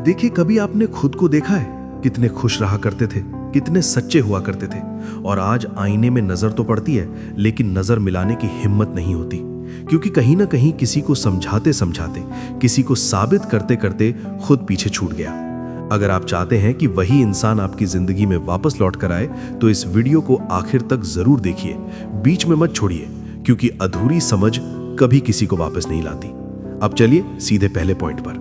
देखिए, कभी आपने खुद को देखा है कितने खुश रहा करते थे, कितने सच्चे हुआ करते थे, और आज आईने में नजर तो पड़ती है लेकिन नजर मिलाने की हिम्मत नहीं होती, क्योंकि कहीं ना कहीं किसी को समझाते समझाते, किसी को साबित करते करते खुद पीछे छूट गया। अगर आप चाहते हैं कि वही इंसान आपकी जिंदगी में वापस लौट कर आए तो इस वीडियो को आखिर तक जरूर देखिए, बीच में मत छोड़िए, क्योंकि अधूरी समझ कभी किसी को वापस नहीं लाती। अब चलिए सीधे पहले पॉइंट पर।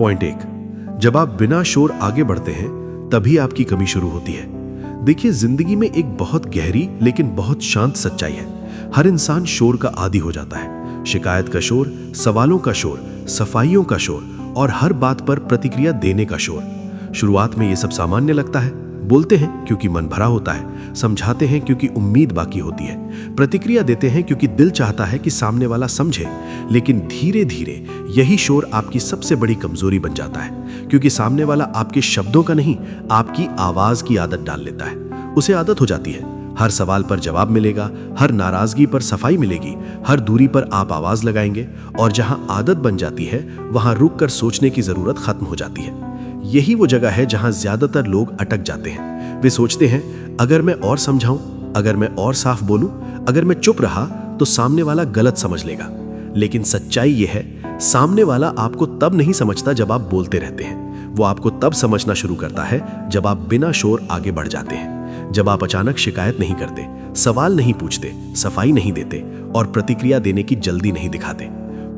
पॉइंट 1, जब आप बिना शोर आगे बढ़ते हैं तभी आपकी कमी शुरू होती है। देखिए, जिंदगी में एक बहुत गहरी लेकिन बहुत शांत सच्चाई है। हर इंसान शोर का आदी हो जाता है। शिकायत का शोर, सवालों का शोर, सफाइयों का शोर और हर बात पर प्रतिक्रिया देने का शोर। शुरुआत में ये सब सामान्य लगता है। बोलते हैं क्योंकि मन भरा होता है, समझाते हैं क्योंकि उम्मीद बाकी होती है, प्रतिक्रिया देते हैं क्योंकि दिल चाहता है कि सामने वाला समझे। लेकिन धीरे धीरे यही शोर आपकी सबसे बड़ी कमजोरी बन जाता है, क्योंकि सामने वाला आपके शब्दों का नहीं, आपकी आवाज की आदत डाल लेता है। उसे आदत हो जाती है, हर सवाल पर जवाब मिलेगा, हर नाराजगी पर सफाई मिलेगी, हर दूरी पर आप आवाज लगाएंगे, और जहां आदत बन जाती है वहां रुक कर सोचने की जरूरत खत्म हो जाती है। यही वो जगह है जहां ज्यादातर लोग अटक जाते हैं। वे सोचते हैं, अगर मैं और समझाऊं, अगर मैं और साफ बोलूं, अगर मैं चुप रहा तो सामने वाला गलत समझ लेगा। लेकिन सच्चाई यह है, सामने वाला आपको तब नहीं समझता जब आप बोलते रहते हैं। वो आपको तब समझना शुरू करता है जब आप बिना शोर आगे बढ़ जाते हैं, जब आप अचानक शिकायत नहीं करते, सवाल नहीं पूछते, सफाई नहीं देते और प्रतिक्रिया देने की जल्दी नहीं दिखाते।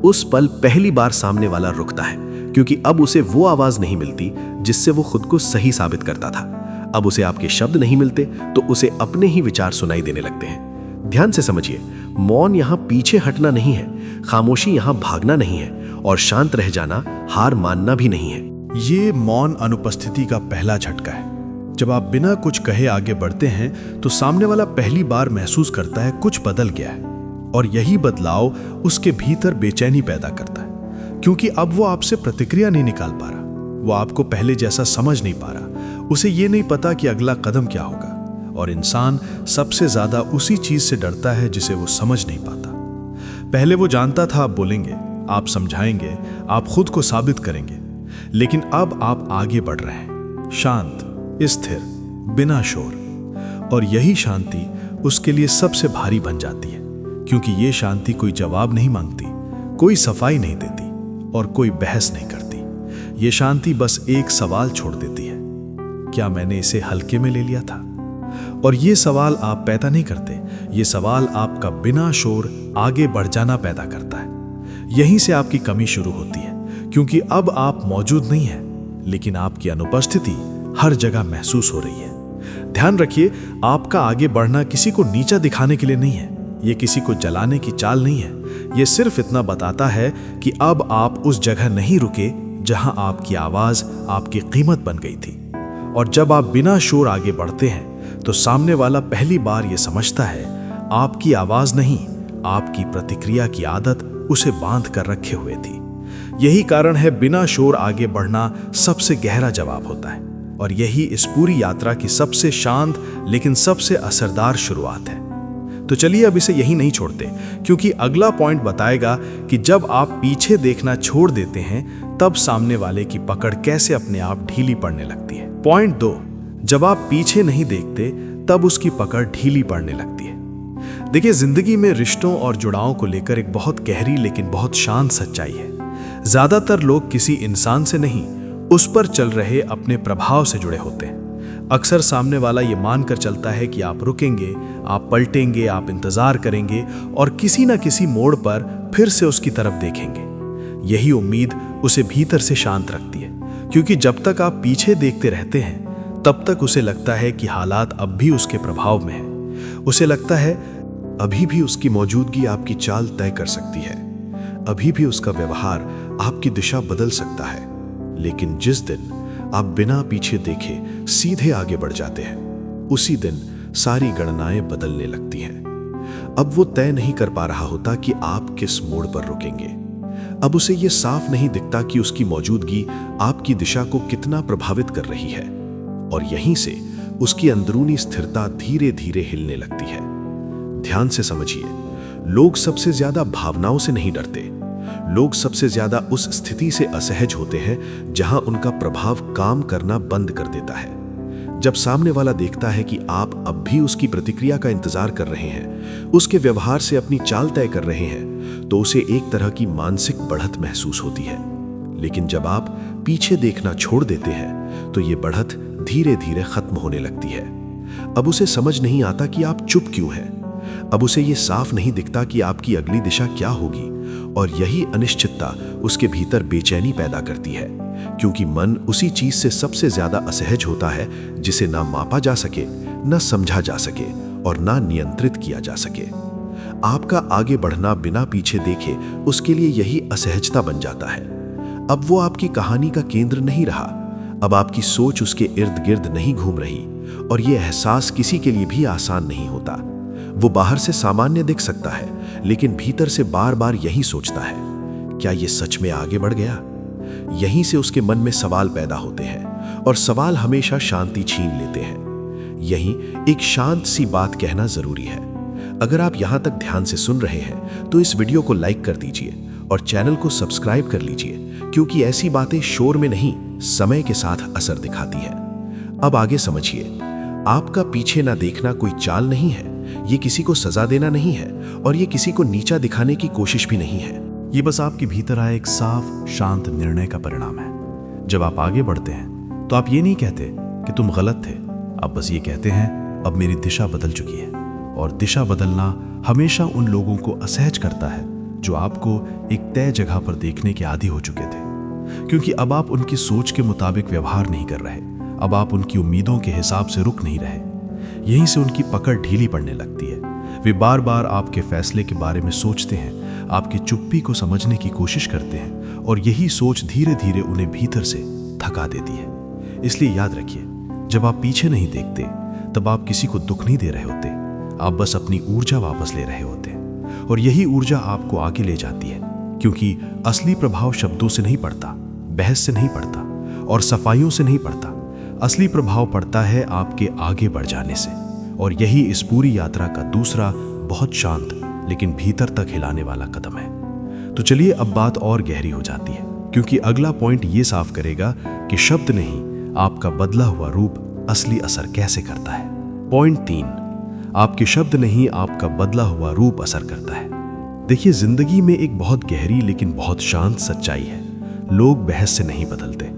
उस पल पहली बार सामने वाला रुकता है, क्योंकि अब उसे वो आवाज नहीं मिलती जिससे वो खुद को सही साबित करता था। अब उसे आपके शब्द नहीं मिलते तो उसे अपने ही विचार सुनाई देने लगते हैं। ध्यान से समझिए, मौन यहां पीछे हटना नहीं है, खामोशी यहां भागना नहीं है, और शांत रह जाना हार मानना भी नहीं है। ये मौन अनुपस्थिति का पहला झटका है। जब आप बिना कुछ कहे आगे बढ़ते हैं तो सामने वाला पहली बार महसूस करता है कुछ बदल गया है, और यही बदलाव उसके भीतर बेचैनी पैदा करता है, क्योंकि अब वो आपसे प्रतिक्रिया नहीं निकाल पा रहा, वो आपको पहले जैसा समझ नहीं पा रहा, उसे ये नहीं पता कि अगला कदम क्या होगा। और इंसान सबसे ज्यादा उसी चीज से डरता है जिसे वो समझ नहीं पाता। पहले वो जानता था आप बोलेंगे, आप समझाएंगे, आप खुद को साबित करेंगे, लेकिन अब आप आगे बढ़ रहे हैं, शांत, स्थिर, बिना शोर। और यही शांति उसके लिए सबसे भारी बन जाती है, क्योंकि ये शांति कोई जवाब नहीं मांगती, कोई सफाई नहीं देती और कोई बहस नहीं करती। ये शांति बस एक सवाल छोड़ देती है, क्या मैंने इसे हल्के में ले लिया था? और ये सवाल आप पैदा नहीं करते, ये सवाल आपका बिना शोर आगे बढ़ जाना पैदा करता है। यहीं से आपकी कमी शुरू होती है, क्योंकि अब आप मौजूद नहीं हैं, लेकिन आपकी अनुपस्थिति हर जगह महसूस हो रही है। ध्यान रखिए, आपका आगे बढ़ना किसी को नीचा दिखाने के लिए नहीं है, ये किसी को जलाने की चाल नहीं है। ये सिर्फ इतना बताता है कि अब आप उस जगह नहीं रुके जहां आपकी आवाज आपकी कीमत बन गई थी। और जब आप बिना शोर आगे बढ़ते हैं तो सामने वाला पहली बार ये समझता है, आपकी आवाज नहीं, आपकी प्रतिक्रिया की आदत उसे बांध कर रखे हुए थी। यही कारण है बिना शोर आगे बढ़ना सबसे गहरा जवाब होता है, और यही इस पूरी यात्रा की सबसे शांत लेकिन सबसे असरदार शुरुआत है। तो चलिए अब इसे यही नहीं छोड़ते, क्योंकि अगला पॉइंट बताएगा कि जब आप पीछे देखना छोड़ देते हैं तब सामने वाले की पकड़ कैसे अपने आप ढीली पड़ने लगती है। पॉइंट 2, जब आप पीछे नहीं देखते तब उसकी पकड़ ढीली पड़ने लगती है। देखिए, जिंदगी में रिश्तों और जुड़ावों को लेकर एक बहुत गहरी लेकिन बहुत शांत सच्चाई है। ज्यादातर लोग किसी इंसान से नहीं, उस पर चल रहे अपने प्रभाव से जुड़े होते हैं। अक्सर सामने वाला ये मानकर चलता है कि आप रुकेंगे, आप पलटेंगे, आप इंतजार करेंगे और किसी न किसी मोड़ पर फिर से उसकी तरफ देखेंगे। यही उम्मीद उसे भीतर से शांत रखती है, क्योंकि जब तक आप पीछे देखते रहते हैं तब तक उसे लगता है कि हालात अब भी उसके प्रभाव में है। उसे लगता है अभी भी उसकी मौजूदगी आपकी चाल तय कर सकती है, अभी भी उसका व्यवहार आपकी दिशा बदल सकता है। लेकिन जिस दिन आप बिना पीछे देखे सीधे आगे बढ़ जाते हैं, उसी दिन सारी गणनाएं बदलने लगती हैं। अब वो तय नहीं कर पा रहा होता कि आप किस मोड़ पर रुकेंगे। अब उसे ये साफ नहीं दिखता कि उसकी मौजूदगी आपकी दिशा को कितना प्रभावित कर रही है, और यहीं से उसकी अंदरूनी स्थिरता धीरे धीरे हिलने लगती है। ध्यान से समझिए, लोग सबसे ज्यादा भावनाओं से नहीं डरते, लोग सबसे ज्यादा उस स्थिति से असहज होते हैं जहां उनका प्रभाव काम करना बंद कर देता है। जब सामने वाला देखता है कि आप अब भी उसकी प्रतिक्रिया का इंतजार कर रहे हैं, उसके व्यवहार से अपनी चाल तय कर रहे हैं, तो उसे एक तरह की मानसिक बढ़त महसूस होती है। लेकिन जब आप पीछे देखना छोड़ देते हैं तो ये बढ़त धीरे धीरे खत्म होने लगती है। अब उसे समझ नहीं आता कि आप चुप क्यों हैं। अब उसे ये साफ नहीं दिखता कि आपकी अगली दिशा क्या होगी, और यही अनिश्चितता उसके भीतर बेचैनी पैदा करती है, क्योंकि मन उसी चीज से सबसे ज्यादा असहज होता है जिसे ना मापा जा सके, ना समझा जा सके और ना नियंत्रित किया जा सके। आपका आगे बढ़ना बिना पीछे देखे उसके लिए यही असहजता बन जाता है। अब वो आपकी कहानी का केंद्र नहीं रहा। अब आपकी सोच उसके इर्द गिर्द नहीं घूम रही, और ये एहसास किसी के लिए भी आसान नहीं होता। वो बाहर से सामान्य दिख सकता है, लेकिन भीतर से बार बार यही सोचता है, क्या ये सच में आगे बढ़ गया? यहीं से उसके मन में सवाल पैदा होते हैं, और सवाल हमेशा शांति छीन लेते हैं। यहीं एक शांत सी बात कहना जरूरी है। अगर आप यहां तक ध्यान से सुन रहे हैं तो इस वीडियो को लाइक कर दीजिए और चैनल को सब्सक्राइब कर लीजिए, क्योंकि ऐसी बातें शोर में नहीं, समय के साथ असर दिखाती हैं। अब आगे समझिए, आपका पीछे ना देखना कोई चाल नहीं है, ये किसी को सजा देना नहीं है, और ये किसी को नीचा दिखाने की कोशिश भी नहीं है। ये बस आपके भीतर आए एक साफ शांत निर्णय का परिणाम है। जब आप आगे बढ़ते हैं तो आप ये नहीं कहते कि तुम गलत थे, आप बस ये कहते हैं अब मेरी दिशा बदल चुकी है। और दिशा बदलना हमेशा उन लोगों को असहज करता है जो आपको एक तय जगह पर देखने के आदी हो चुके थे, क्योंकि अब आप उनकी सोच के मुताबिक व्यवहार नहीं कर रहे, अब आप उनकी उम्मीदों के हिसाब से रुक नहीं रहे। यहीं से उनकी पकड़ ढीली पड़ने लगती है। वे बार बार आपके फैसले के बारे में सोचते हैं, आपकी चुप्पी को समझने की कोशिश करते हैं, और यही सोच धीरे धीरे उन्हें भीतर से थका देती है। इसलिए याद रखिए, जब आप पीछे नहीं देखते तब आप किसी को दुख नहीं दे रहे होते, आप बस अपनी ऊर्जा वापस ले रहे होते हैं। और यही ऊर्जा आपको आगे ले जाती है, क्योंकि असली प्रभाव शब्दों से नहीं पड़ता, बहस से नहीं पड़ता, और सफाइयों से नहीं पड़ता। असली प्रभाव पड़ता है आपके आगे बढ़ जाने से। और यही इस पूरी यात्रा का दूसरा बहुत शांत लेकिन भीतर तक हिलाने वाला कदम है। तो चलिए अब बात और गहरी हो जाती है, क्योंकि अगला पॉइंट ये साफ करेगा कि शब्द नहीं, आपका बदला हुआ रूप असली असर कैसे करता है। पॉइंट 3, आपके शब्द नहीं, आपका बदला हुआ रूप असर करता है। देखिए, जिंदगी में एक बहुत गहरी लेकिन बहुत शांत सच्चाई है। लोग बहस से नहीं बदलते,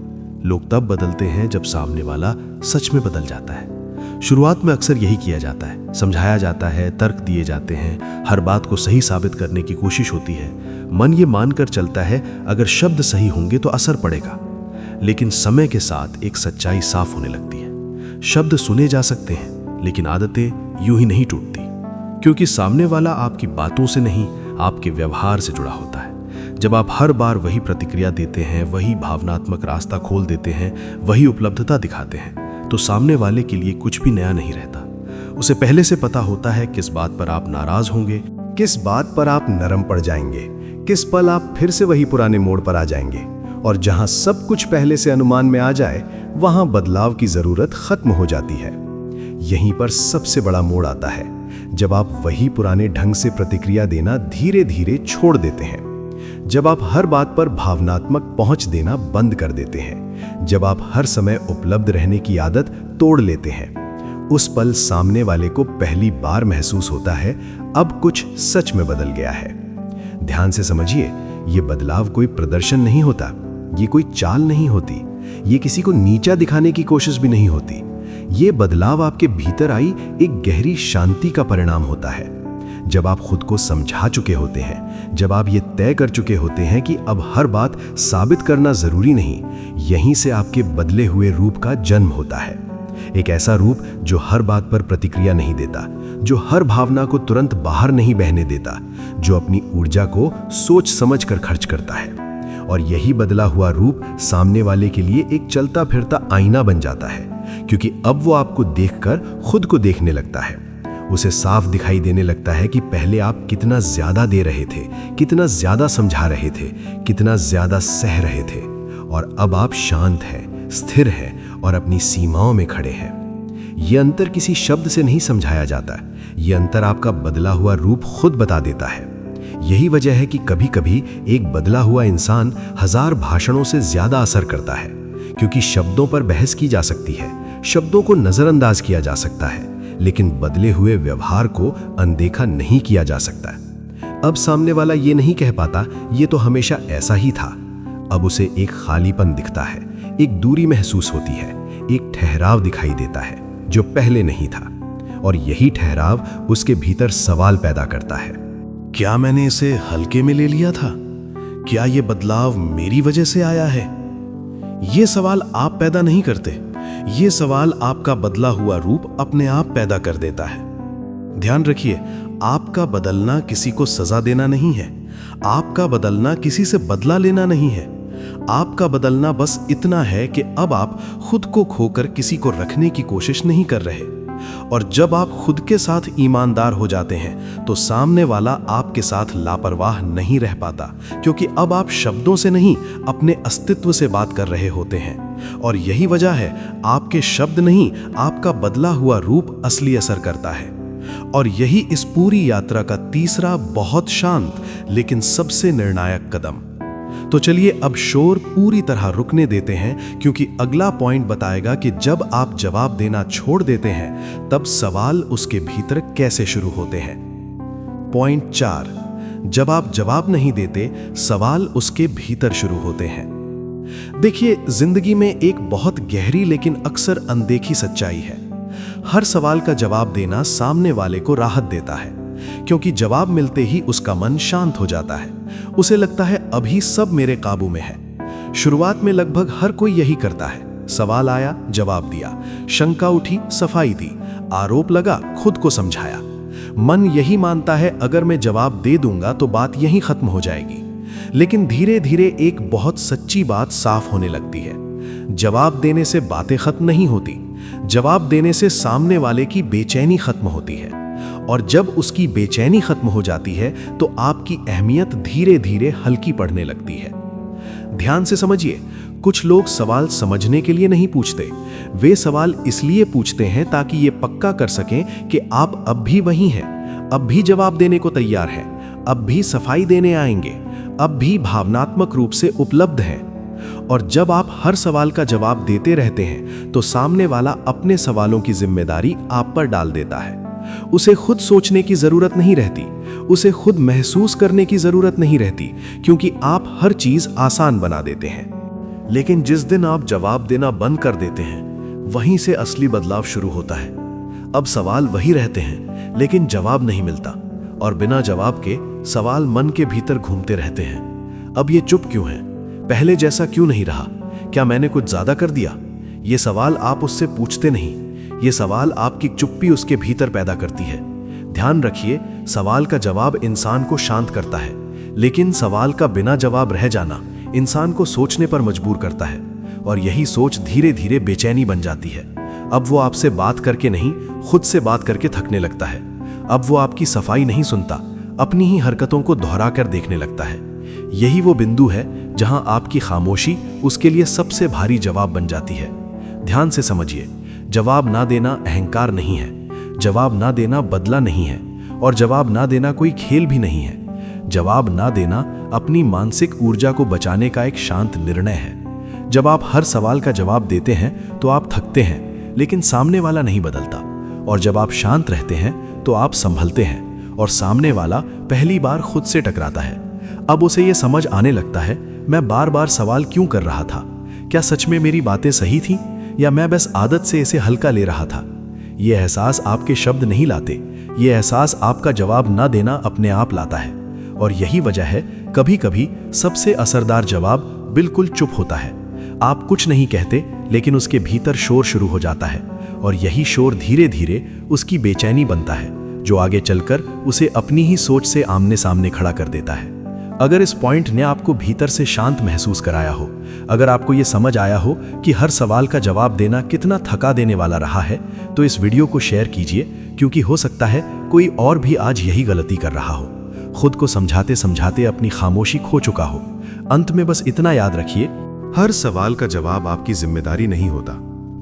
लोग तब बदलते हैं जब सामने वाला सच में बदल जाता है। शुरुआत में अक्सर यही किया जाता है, समझाया जाता है, तर्क दिए जाते हैं, हर बात को सही साबित करने की कोशिश होती है। मन ये मानकर चलता है अगर शब्द सही होंगे तो असर पड़ेगा। लेकिन समय के साथ एक सच्चाई साफ होने लगती है। शब्द सुने जा सकते हैं, लेकिन आदतें यूं ही नहीं टूटती, क्योंकि सामने वाला आपकी बातों से नहीं, आपके व्यवहार से जुड़ा होता है। जब आप हर बार वही प्रतिक्रिया देते हैं, वही भावनात्मक रास्ता खोल देते हैं, वही उपलब्धता दिखाते हैं, तो सामने वाले के लिए कुछ भी नया नहीं रहता। उसे पहले से पता होता है किस बात पर आप नाराज होंगे, किस बात पर आप नरम पड़ जाएंगे, किस पल आप फिर से वही पुराने मोड़ पर आ जाएंगे। और जहां सब कुछ पहले से अनुमान में आ जाए, वहां बदलाव की जरूरत खत्म हो जाती है। यहीं पर सबसे बड़ा मोड़ आता है, जब आप वही पुराने ढंग से प्रतिक्रिया देना धीरे धीरे छोड़ देते हैं, जब आप हर बात पर भावनात्मक पहुंच देना बंद कर देते हैं, जब आप हर समय उपलब्ध रहने की आदत तोड़ लेते हैं। उस पल सामने वाले को पहली बार महसूस होता है, अब कुछ सच में बदल गया है। ध्यान से समझिए, ये बदलाव कोई प्रदर्शन नहीं होता, ये कोई चाल नहीं होती, ये किसी को नीचा दिखाने की कोशिश भी नहीं होती। ये बदलाव आपके भीतर आई एक गहरी शांति का परिणाम होता है। जब आप खुद को समझा चुके होते हैं, जब आप ये तय कर चुके होते हैं कि अब हर बात साबित करना जरूरी नहीं, यहीं से आपके बदले हुए रूप का जन्म होता है। एक ऐसा रूप जो हर बात पर प्रतिक्रिया नहीं देता, जो हर भावना को तुरंत बाहर नहीं बहने देता, जो अपनी ऊर्जा को सोच समझ कर खर्च करता है। और यही बदला हुआ रूप सामने वाले के लिए एक चलता फिरता आईना बन जाता है, क्योंकि अब वो आपको देखकर खुद को देखने लगता है। उसे साफ दिखाई देने लगता है कि पहले आप कितना ज्यादा दे रहे थे, कितना ज्यादा समझा रहे थे, कितना ज्यादा सह रहे थे, और अब आप शांत हैं, स्थिर हैं और अपनी सीमाओं में खड़े हैं। यह अंतर किसी शब्द से नहीं समझाया जाता, यह अंतर आपका बदला हुआ रूप खुद बता देता है। यही वजह है कि कभी-कभी एक बदला हुआ इंसान 1000 भाषणों से ज्यादा असर करता है, क्योंकि शब्दों पर बहस की जा सकती है, शब्दों को नजरअंदाज किया जा सकता है, लेकिन बदले हुए व्यवहार को अनदेखा नहीं किया जा सकता। अब सामने वाला ये नहीं कह पाता ये तो हमेशा ऐसा ही था। अब उसे एक खालीपन दिखता है, एक दूरी महसूस होती है, एक ठहराव दिखाई देता है जो पहले नहीं था, और यही ठहराव उसके भीतर सवाल पैदा करता है। क्या मैंने इसे हल्के में ले लिया था? क्या ये बदलाव मेरी वजह से आया है? ये सवाल आप पैदा नहीं करते, ये सवाल आपका बदला हुआ रूप अपने आप पैदा कर देता है। ध्यान रखिए, आपका बदलना किसी को सजा देना नहीं है, आपका बदलना किसी से बदला लेना नहीं है। आपका बदलना बस इतना है कि अब आप खुद को खोकर किसी को रखने की कोशिश नहीं कर रहे। और जब आप खुद के साथ ईमानदार हो जाते हैं तो सामने वाला आपके साथ लापरवाह नहीं रह पाता, क्योंकि अब आप शब्दों से नहीं अपने अस्तित्व से बात कर रहे होते हैं। और यही वजह है आपके शब्द नहीं, आपका बदला हुआ रूप असली असर करता है। और यही इस पूरी यात्रा का तीसरा बहुत शांत लेकिन सबसे निर्णायक कदम। तो चलिए अब शोर पूरी तरह रुकने देते हैं, क्योंकि अगला पॉइंट बताएगा कि जब आप जवाब देना छोड़ देते हैं तब सवाल उसके भीतर कैसे शुरू होते हैं। पॉइंट 4, जब आप जवाब नहीं देते, सवाल उसके भीतर शुरू होते हैं। देखिए, जिंदगी में एक बहुत गहरी लेकिन अक्सर अनदेखी सच्चाई है। हर सवाल का जवाब देना सामने वाले को राहत देता है, क्योंकि जवाब मिलते ही उसका मन शांत हो जाता है। उसे लगता है अभी सब मेरे काबू में है। शुरुआत में लगभग हर कोई यही करता है। सवाल आया, जवाब दिया, शंका उठी, सफाई दी, आरोप लगा, खुद को समझाया। मन यही मानता है अगर मैं जवाब दे दूंगा तो बात यहीं खत्म हो जाएगी। लेकिन धीरे धीरे एक बहुत सच्ची बात साफ होने लगती है। जवाब देने से बातें खत्म नहीं होती, जवाब देने से सामने वाले की बेचैनी खत्म होती है। और जब उसकी बेचैनी खत्म हो जाती है तो आपकी अहमियत धीरे धीरे हल्की पड़ने लगती है। ध्यान से समझिए, कुछ लोग सवाल समझने के लिए नहीं पूछते, वे सवाल इसलिए पूछते हैं ताकि ये पक्का कर सकें कि आप अब भी वही हैं, अब भी जवाब देने को तैयार हैं, अब भी सफाई देने आएंगे, अब भी भावनात्मक रूप से उपलब्ध हैं। और जब आप हर सवाल का जवाब देते रहते हैं तो सामने वाला अपने सवालों की जिम्मेदारी आप पर डाल देता है। उसे खुद सोचने की जरूरत नहीं रहती, उसे खुद महसूस करने की जरूरत नहीं रहती, क्योंकि आप हर चीज आसान बना देते हैं। लेकिन जिस दिन आप जवाब देना बंद कर देते हैं, वहीं से असली बदलाव शुरू होता है। अब सवाल वही रहते हैं, लेकिन जवाब नहीं मिलता, और बिना जवाब के सवाल मन के भीतर घूमते रहते हैं। अब ये चुप क्यों है? पहले जैसा क्यों नहीं रहा? क्या मैंने कुछ ज्यादा कर दिया? ये सवाल आप उससे पूछते नहीं, ये सवाल आपकी चुप्पी उसके भीतर पैदा करती है। ध्यान रखिए, सवाल का जवाब इंसान को शांत करता है, लेकिन सवाल का बिना जवाब रह जाना इंसान को सोचने पर मजबूर करता है, और यही सोच धीरे धीरे बेचैनी बन जाती है। अब वो आपसे बात करके नहीं, खुद से बात करके थकने लगता है। अब वो आपकी सफाई नहीं सुनता, अपनी ही हरकतों को दोहरा कर देखने लगता है। यही वो बिंदु है जहां आपकी खामोशी उसके लिए सबसे भारी जवाब बन जाती है। ध्यान से समझिए, जवाब ना देना अहंकार नहीं है, जवाब ना देना बदला नहीं है, और जवाब ना देना कोई खेल भी नहीं है। जवाब ना देना अपनी मानसिक ऊर्जा को बचाने का एक शांत निर्णय है। जब आप हर सवाल का जवाब देते हैं तो आप थकते हैं, लेकिन सामने वाला नहीं बदलता। और जब आप शांत रहते हैं तो आप संभलते हैं, और सामने वाला पहली बार खुद से टकराता है। अब उसे ये समझ आने लगता है, मैं बार बार सवाल क्यों कर रहा था? क्या सच में मेरी बातें सही थी, या मैं बस आदत से इसे हल्का ले रहा था? ये एहसास आपके शब्द नहीं लाते, ये एहसास आपका जवाब ना देना अपने आप लाता है। और यही वजह है कभी कभी सबसे असरदार जवाब बिल्कुल चुप होता है। आप कुछ नहीं कहते, लेकिन उसके भीतर शोर शुरू हो जाता है, और यही शोर धीरे धीरे उसकी बेचैनी बनता है, जो आगे चलकर उसे अपनी ही सोच से आमने सामने खड़ा कर देता है। अगर इस पॉइंट ने आपको भीतर से शांत महसूस कराया हो, अगर आपको ये समझ आया हो कि हर सवाल का जवाब देना कितना थका देने वाला रहा है, तो इस वीडियो को शेयर कीजिए, क्योंकि हो सकता है कोई और भी आज यही गलती कर रहा हो, खुद को समझाते समझाते अपनी खामोशी खो चुका हो। अंत में बस इतना याद रखिए, हर सवाल का जवाब आपकी जिम्मेदारी नहीं होता।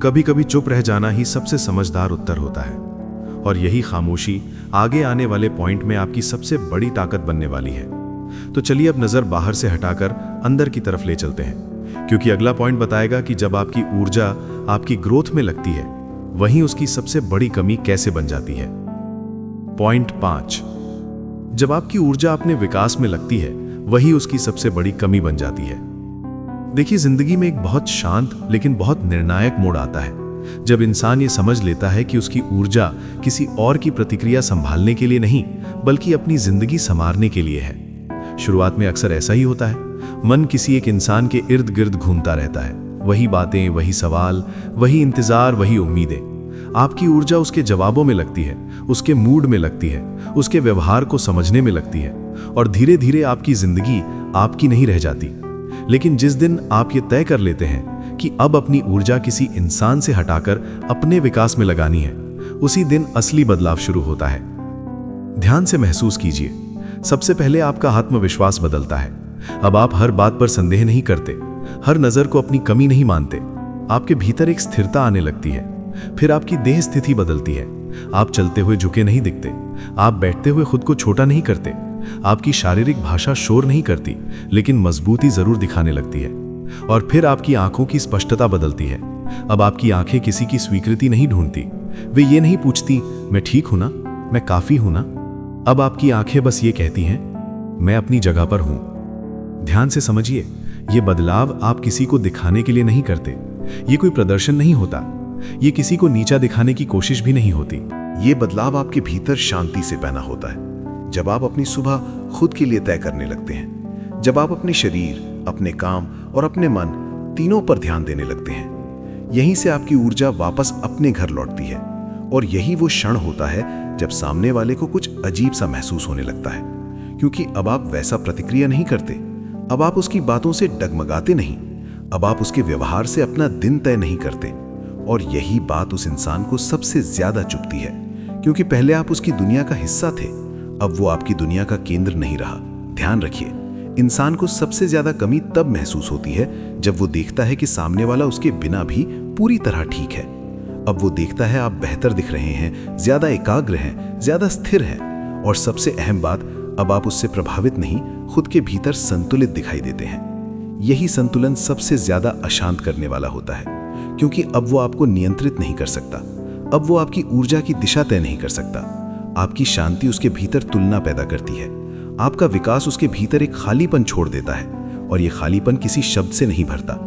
कभी कभी चुप रह जाना ही सबसे समझदार उत्तर होता है। और यही खामोशी आगे आने वाले पॉइंट में आपकी सबसे बड़ी ताकत बनने वाली है। तो चलिए अब नज़र बाहर से हटाकर अंदर की तरफ ले चलते हैं, क्योंकि अगला पॉइंट बताएगा कि जब आपकी ऊर्जा आपकी ग्रोथ में लगती है, वहीं उसकी सबसे बड़ी कमी कैसे बन जाती है। पॉइंट 5, जब आपकी ऊर्जा अपने विकास में लगती है, वही उसकी सबसे बड़ी कमी बन जाती है। देखिए, जिंदगी में एक बहुत शांत लेकिन बहुत निर्णायक मोड़ आता है जब इंसान ये समझ लेता है कि उसकी ऊर्जा किसी और की प्रतिक्रिया संभालने के लिए नहीं, बल्कि अपनी जिंदगी संवारने के लिए है। शुरुआत में अक्सर ऐसा ही होता है। मन किसी एक इंसान के इर्द गिर्द घूमता रहता है, वही बातें, वही सवाल, वही इंतजार, वही उम्मीदें। आपकी ऊर्जा उसके जवाबों में लगती है, उसके मूड में लगती है, उसके व्यवहार को समझने में लगती है, और धीरे धीरे आपकी जिंदगी आपकी नहीं रह जाती। लेकिन जिस दिन आप ये तय कर लेते हैं कि अब अपनी ऊर्जा किसी इंसान से हटाकर अपने विकास में लगानी है, उसी दिन असली बदलाव शुरू होता है। ध्यान से महसूस कीजिए। सबसे पहले आपका आत्मविश्वास बदलता है। अब आप हर बात पर संदेह नहीं करते, हर नजर को अपनी कमी नहीं मानते। आपके भीतर एक स्थिरता आने लगती है। फिर आपकी देह स्थिति बदलती है। आप चलते हुए झुके नहीं दिखते, आप बैठते हुए खुद को छोटा नहीं करते। आपकी शारीरिक भाषा शोर नहीं करती, लेकिन मजबूती जरूर दिखाने लगती है। और फिर आपकी आंखों की स्पष्टता बदलती है। अब आपकी आंखें किसी की स्वीकृति नहीं ढूंढती। वे ये नहीं पूछती, मैं ठीक हूं ना, मैं काफी हूं ना। अब आपकी आंखें बस ये कहती हैं, मैं अपनी जगह पर हूं। ध्यान से समझिए, ये बदलाव आप किसी को दिखाने के लिए नहीं करते। ये कोई प्रदर्शन नहीं होता, ये किसी को नीचा दिखाने की कोशिश भी नहीं होती। ये बदलाव आपके भीतर शांति से पैदा होता है। जब आप अपनी सुबह खुद के लिए तय करने लगते हैं, जब आप अपने शरीर, अपने काम और अपने मन तीनों पर ध्यान देने लगते हैं, यहीं से आपकी ऊर्जा वापस अपने घर लौटती है। और यही वो क्षण होता है जब सामने वाले को कुछ अजीब सा महसूस होने लगता है, क्योंकि अब आप वैसा प्रतिक्रिया नहीं करते। अब आप उसकी बातों से डगमगाते नहीं, अब आप उसके व्यवहार से अपना दिन तय नहीं करते। और यही बात उस इंसान को सबसे ज्यादा चुभती है, क्योंकि पहले आप उसकी दुनिया का हिस्सा थे, अब वो आपकी दुनिया का केंद्र नहीं रहा। ध्यान रखिए, इंसान को सबसे ज्यादा कमी तब महसूस होती है जब वो देखता है कि सामने वाला उसके बिना भी पूरी तरह ठीक है। अब वो देखता है आप बेहतर दिख रहे हैं, ज्यादा एकाग्र हैं, ज्यादा स्थिर हैं, और सबसे अहम बात, अब आप उससे प्रभावित नहीं, खुद के भीतर संतुलित दिखाई देते हैं। यही संतुलन सबसे ज्यादा अशांत करने वाला होता है, क्योंकि अब वो आपको नियंत्रित नहीं कर सकता। अब वो आपकी ऊर्जा की दिशा तय नहीं कर सकता। आपकी शांति उसके भीतर तुलना पैदा करती है। आपका विकास उसके भीतर एक खालीपन छोड़ देता है, और ये खालीपन किसी शब्द से नहीं भरता।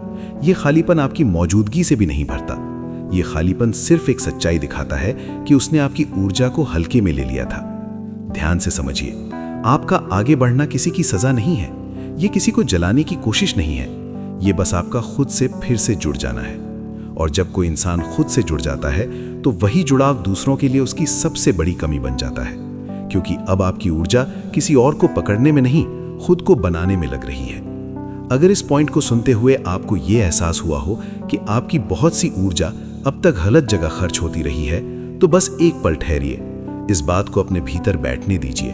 ये खालीपन आपकी मौजूदगी से भी नहीं भरता। ये खालीपन सिर्फ एक सच्चाई दिखाता है कि उसने आपकी ऊर्जा को हल्के में ले लिया था। ध्यान से समझिए, आपका आगे बढ़ना किसी की सजा नहीं है, ये किसी को जलाने की कोशिश नहीं है। ये बस आपका खुद से फिर से जुड़ जाना है। और जब कोई इंसान खुद से जुड़ जाता है, तो वही जुड़ाव दूसरों के लिए उसकी सबसे बड़ी कमी बन जाता है, क्योंकि अब आपकी ऊर्जा किसी और को पकड़ने में नहीं, खुद को बनाने में लग रही है। अगर इस पॉइंट को सुनते हुए आपको यह एहसास हुआ हो कि आपकी बहुत सी ऊर्जा अब तक गलत जगह खर्च होती रही है, तो बस एक पल ठहरिए, इस बात को अपने भीतर बैठने दीजिए।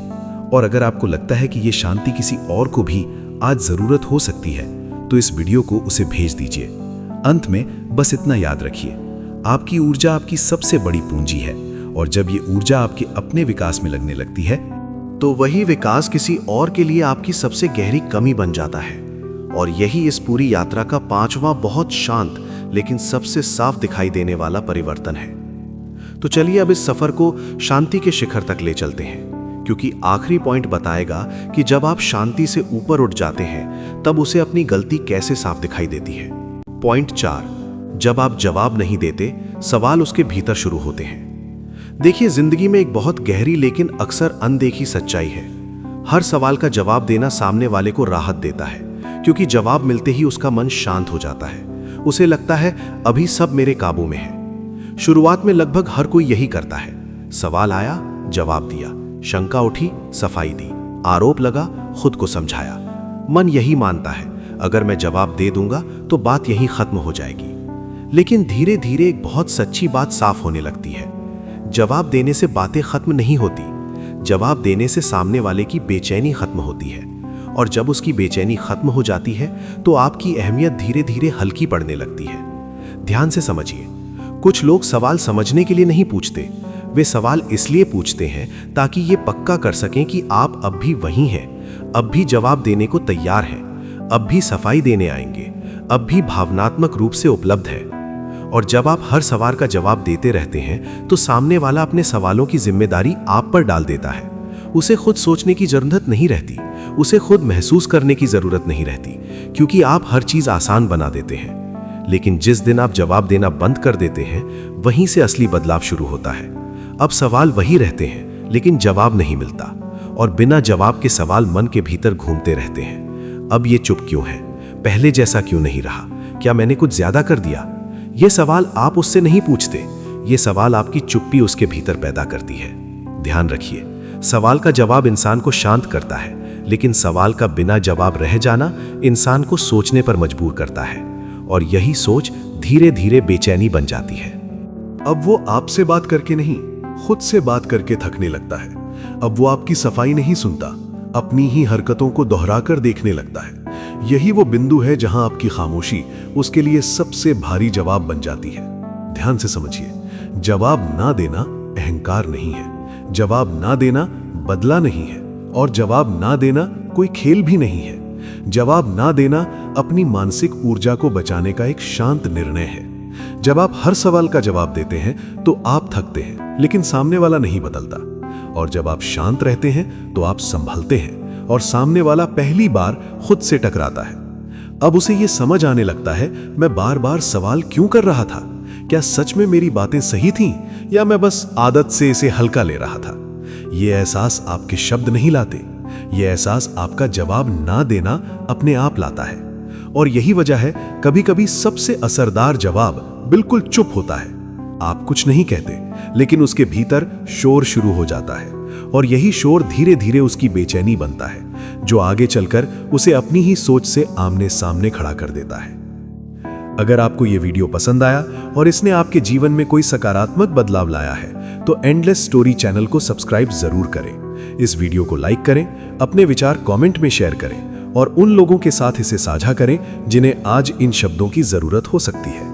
और अगर आपको लगता है कि यह शांति किसी और को भी आज जरूरत हो सकती है, तो इस वीडियो को उसे भेज दीजिए। अंत में बस इतना याद रखिए, आपकी ऊर्जा आपकी सबसे बड़ी पूंजी है, और जब ये ऊर्जा आपके अपने विकास में लगने लगती है, तो वही विकास किसी और के लिए आपकी सबसे गहरी कमी बन जाता है। और यही इस पूरी यात्रा का 5वां बहुत शांत लेकिन सबसे साफ दिखाई देने वाला परिवर्तन है। तो चलिए अब इस सफर को शांति के शिखर तक ले चलते हैं, क्योंकि आखिरी पॉइंट बताएगा कि जब आप शांति से ऊपर उठ जाते हैं, तब उसे अपनी गलती कैसे साफ दिखाई देती है। पॉइंट 4, जब आप जवाब नहीं देते, सवाल उसके भीतर शुरू होते हैं। देखिए, जिंदगी में एक बहुत गहरी लेकिन अक्सर अनदेखी सच्चाई है। हर सवाल का जवाब देना सामने वाले को राहत देता है, क्योंकि जवाब मिलते ही उसका मन शांत हो जाता है। उसे लगता है अभी सब मेरे काबू में है। शुरुआत में लगभग हर कोई यही करता है। सवाल आया, जवाब दिया, शंका उठी, सफाई दी, आरोप लगा, खुद को समझाया। मन यही मानता है, अगर मैं जवाब दे दूंगा तो बात यहीं खत्म हो जाएगी। लेकिन धीरे धीरे एक बहुत सच्ची बात साफ होने लगती है। जवाब देने से बातें खत्म नहीं होती, जवाब देने से सामने वाले की बेचैनी खत्म होती है। और जब उसकी बेचैनी खत्म हो जाती है, तो आपकी अहमियत धीरे धीरे हल्की पड़ने लगती है। ध्यान से समझिए, कुछ लोग सवाल समझने के लिए नहीं पूछते, वे सवाल इसलिए पूछते हैं ताकि ये पक्का कर सकें कि आप अब भी वहीं हैं, अब भी जवाब देने को तैयार हैं, अब भी सफाई देने आएंगे, अब भी भावनात्मक रूप से उपलब्ध है। और जब आप हर सवाल का जवाब देते रहते हैं तो सामने वाला अपने सवालों की जिम्मेदारी आप पर डाल देता है। उसे खुद सोचने की जरूरत नहीं रहती, उसे खुद महसूस करने की जरूरत नहीं रहती, क्योंकि आप हर चीज आसान बना देते हैं। लेकिन जिस दिन आप जवाब देना बंद कर देते हैं, वहीं से असली बदलाव शुरू होता है। अब सवाल वही रहते हैं, लेकिन जवाब नहीं मिलता, और बिना जवाब के सवाल मन के भीतर घूमते रहते हैं। अब ये चुप क्यों है? पहले जैसा क्यों नहीं रहा? क्या मैंने कुछ ज्यादा कर दिया? ये सवाल आप उससे नहीं पूछते, ये सवाल आपकी चुप्पी उसके भीतर पैदा करती है। ध्यान रखिए, सवाल का जवाब इंसान को शांत करता है, लेकिन सवाल का बिना जवाब रह जाना इंसान को सोचने पर मजबूर करता है, और यही सोच धीरे धीरे बेचैनी बन जाती है। अब वो आपसे बात करके नहीं, खुद से बात करके थकने लगता है। अब वो आपकी सफाई नहीं सुनता, अपनी ही हरकतों को दोहराकर देखने लगता है। यही वो बिंदु है जहां आपकी खामोशी उसके लिए सबसे भारी जवाब बन जाती है। ध्यान से समझिए, जवाब ना देना अहंकार नहीं है, जवाब ना देना बदला नहीं है, और जवाब ना देना कोई खेल भी नहीं है। जवाब ना देना अपनी मानसिक ऊर्जा को बचाने का एक शांत निर्णय है। जब आप हर सवाल का जवाब देते हैं तो आप थकते हैं, लेकिन सामने वाला नहीं बदलता। और जब आप शांत रहते हैं तो आप संभलते हैं, और सामने वाला पहली बार खुद से टकराता है। अब उसे यह समझ आने लगता है, मैं बार बार सवाल क्यों कर रहा था? क्या सच में मेरी बातें सही थीं, या मैं बस आदत से इसे हल्का ले रहा था? यह एहसास आपके शब्द नहीं लाते, यह एहसास आपका जवाब ना देना अपने आप लाता है। और यही वजह है कभी कभी सबसे असरदार जवाब बिल्कुल चुप होता है। आप कुछ नहीं कहते, लेकिन उसके भीतर शोर शुरू हो जाता है, और यही शोर धीरे धीरे उसकी बेचैनी बनता है, जो आगे चलकर उसे अपनी ही सोच से आमने सामने खड़ा कर देता है। अगर आपको यह वीडियो पसंद आया और इसने आपके जीवन में कोई सकारात्मक बदलाव लाया है, तो एंडलेस स्टोरी चैनल को सब्सक्राइब जरूर करें। इस वीडियो को लाइक करें, अपने विचार कमेंट में शेयर करें, और उन लोगों के साथ इसे साझा करें जिन्हें आज इन शब्दों की जरूरत हो सकती है।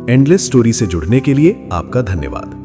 एंडलेस स्टोरी से जुड़ने के लिए आपका धन्यवाद।